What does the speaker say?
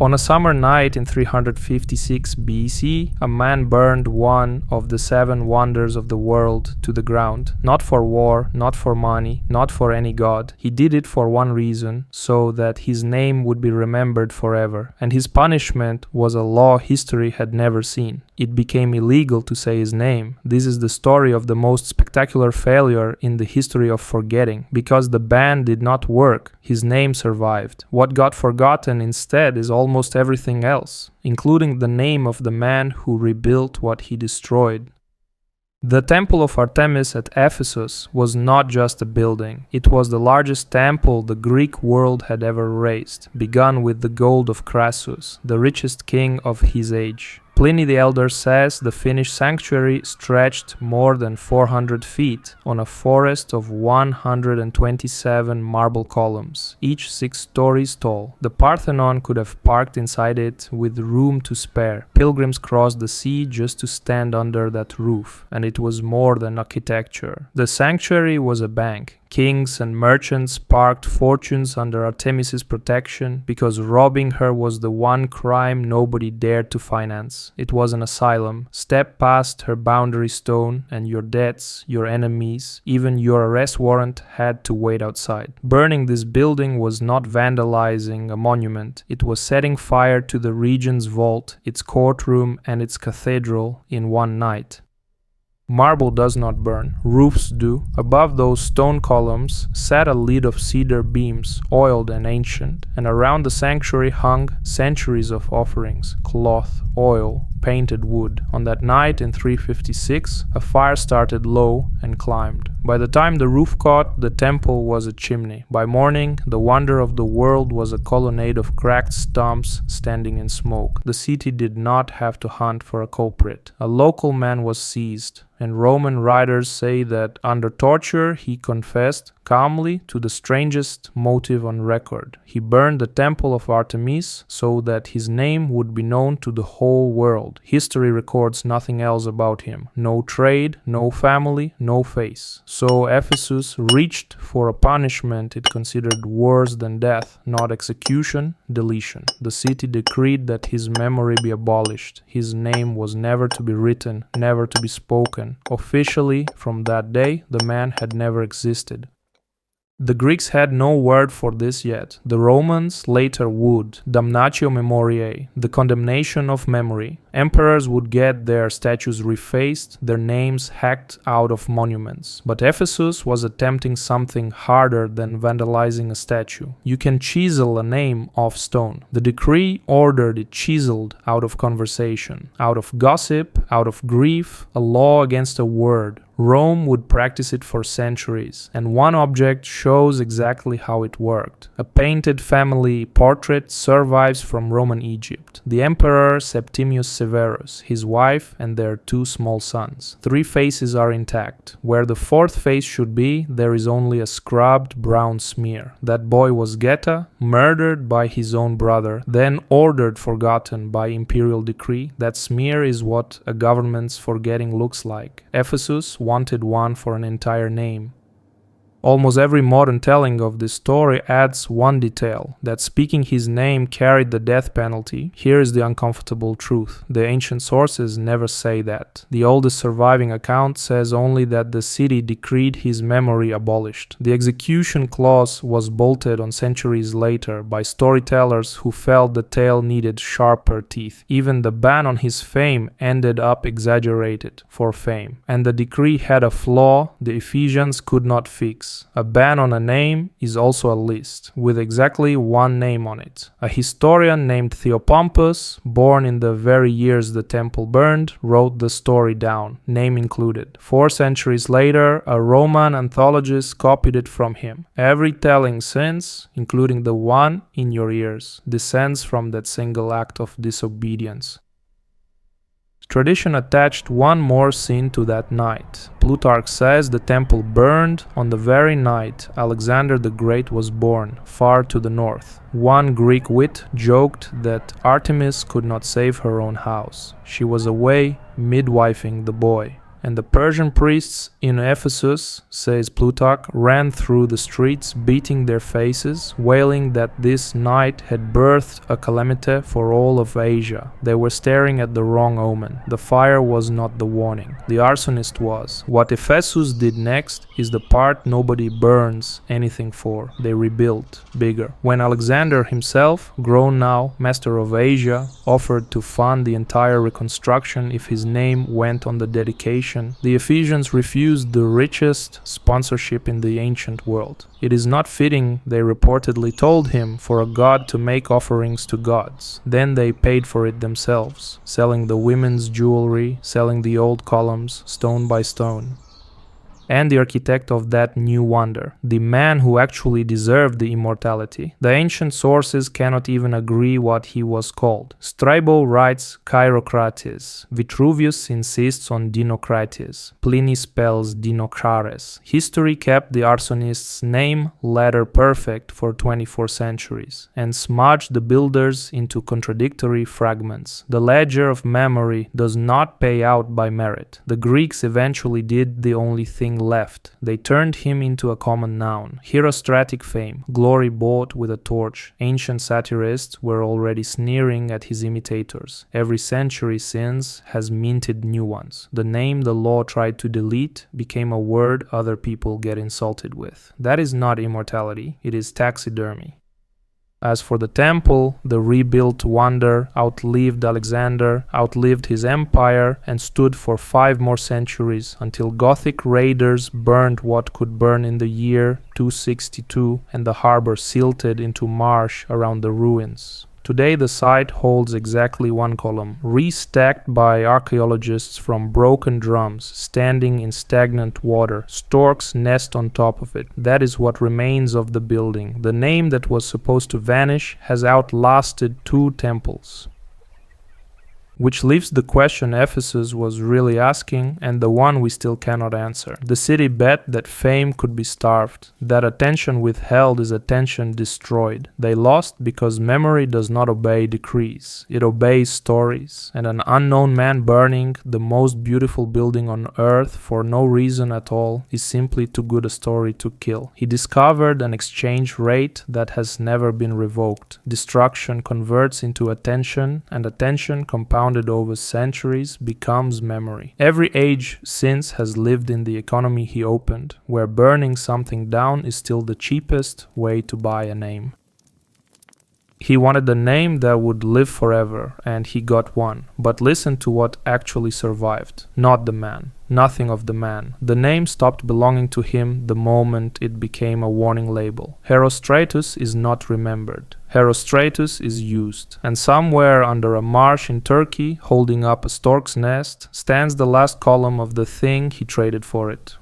On a summer night in 356 BC, a man burned one of the 7 wonders of the world to the ground, not for war, not for money, not for any god. He did it for one reason, so that his name would be remembered forever, and his punishment was a law history had never seen. It became illegal to say his name. This is the story of the most spectacular failure in the history of forgetting. Because the ban did not work, his name survived. What got forgotten instead is almost everything else, including the name of the man who rebuilt what he destroyed. The Temple of Artemis at Ephesus was not just a building. It was the largest temple the Greek world had ever raised, begun with the gold of Crassus, the richest king of his age. Pliny the Elder says the finished sanctuary stretched more than 400 feet on a forest of 127 marble columns, each 6 stories tall. The Parthenon could have parked inside it with room to spare. Pilgrims crossed the sea just to stand under that roof, and it was more than architecture. The sanctuary was a bank. Kings and merchants parked fortunes under Artemis's protection because robbing her was the one crime nobody dared to finance. It was an asylum. Step past her boundary stone and your debts, your enemies, even your arrest warrant had to wait outside. Burning this building was not vandalizing a monument. It was setting fire to the region's vault, its courtroom, and its cathedral in one night. Marble does not burn, roofs do. Above those stone columns sat a lid of cedar beams, oiled and ancient, and around the sanctuary hung centuries of offerings, cloth, oil, painted wood. On that night in 356, a fire started low and climbed. By the time the roof caught, the temple was a chimney. By morning, the wonder of the world was a colonnade of cracked stumps standing in smoke. The city did not have to hunt for a culprit. A local man was seized, and Roman writers say that under torture he confessed calmly to the strangest motive on record. He burned the Temple of Artemis so that his name would be known to the whole world. History records nothing else about him. No trade, no family, no face. So Ephesus reached for a punishment it considered worse than death, not execution, deletion. The city decreed that his memory be abolished. His name was never to be written, never to be spoken. Officially, from that day, the man had never existed. The Greeks had no word for this yet. The Romans later would. Damnatio memoriae, the condemnation of memory. Emperors would get their statues refaced, their names hacked out of monuments. But Ephesus was attempting something harder than vandalizing a statue. You can chisel a name off stone. The decree ordered it chiseled out of conversation, out of gossip, out of grief, a law against a word. Rome would practice it for centuries, and one object shows exactly how it worked. A painted family portrait survives from Roman Egypt. The Emperor Septimius Severus, his wife, and their 2 small sons. 3 faces are intact. Where the 4th face should be, there is only a scrubbed brown smear. That boy was Geta, murdered by his own brother, then ordered forgotten by imperial decree. That smear is what a government's forgetting looks like. Ephesus wanted one for an entire name. Almost every modern telling of this story adds one detail, that speaking his name carried the death penalty. Here is the uncomfortable truth. The ancient sources never say that. The oldest surviving account says only that the city decreed his memory abolished. The execution clause was bolted on centuries later by storytellers who felt the tale needed sharper teeth. Even the ban on his fame ended up exaggerated for fame. And the decree had a flaw the Ephesians could not fix. A ban on a name is also a list, with exactly one name on it. A historian named Theopompus, born in the very years the temple burned, wrote the story down, name included. 4 centuries later, a Roman anthologist copied it from him. Every telling since, including the one in your ears, descends from that single act of disobedience. Tradition attached one more sin to that night. Plutarch says the temple burned on the very night Alexander the Great was born, far to the north. One Greek wit joked that Artemis could not save her own house. She was away midwifing the boy. And the Persian priests in Ephesus, says Plutarch, ran through the streets beating their faces, wailing that this night had birthed a calamity for all of Asia. They were staring at the wrong omen. The fire was not the warning. The arsonist was. What Ephesus did next is the part nobody burns anything for. They rebuilt, bigger. When Alexander himself, grown now, master of Asia, offered to fund the entire reconstruction if his name went on the dedication, the Ephesians refused the richest sponsorship in the ancient world. It is not fitting, they reportedly told him, for a god to make offerings to gods. Then they paid for it themselves, selling the women's jewelry, selling the old columns, stone by stone. And the architect of that new wonder, the man who actually deserved the immortality. The ancient sources cannot even agree what he was called. Strabo writes Herostratus. Vitruvius insists on Dinocrates. Pliny spells Dinocrates. History kept the arsonist's name letter perfect for 24 centuries and smudged the builders into contradictory fragments. The ledger of memory does not pay out by merit. The Greeks eventually did the only thing left. They turned him into a common noun. Herostratic fame, glory bought with a torch. Ancient satirists were already sneering at his imitators. Every century since has minted new ones. The name the law tried to delete became a word other people get insulted with. That is not immortality, it is taxidermy. As for the temple, the rebuilt wonder outlived Alexander, outlived his empire, and stood for 5 more centuries until Gothic raiders burned what could burn in the year 262 and the harbor silted into marsh around the ruins. Today the site holds exactly 1 column, restacked by archaeologists from broken drums, standing in stagnant water. Storks nest on top of it. That is what remains of the building. The name that was supposed to vanish has outlasted 2 temples. Which leaves the question Ephesus was really asking, and the one we still cannot answer. The city bet that fame could be starved, that attention withheld is attention destroyed. They lost because memory does not obey decrees, it obeys stories, and an unknown man burning the most beautiful building on earth for no reason at all is simply too good a story to kill. He discovered an exchange rate that has never been revoked. Destruction converts into attention, and attention compounded over centuries becomes memory. Every age since has lived in the economy he opened, where burning something down is still the cheapest way to buy a name. He wanted a name that would live forever, and he got one. But listen to what actually survived. Not the man. Nothing of the man. The name stopped belonging to him the moment it became a warning label. Herostratus is not remembered. Herostratus is used. And somewhere under a marsh in Turkey, holding up a stork's nest, stands the last column of the thing he traded for it.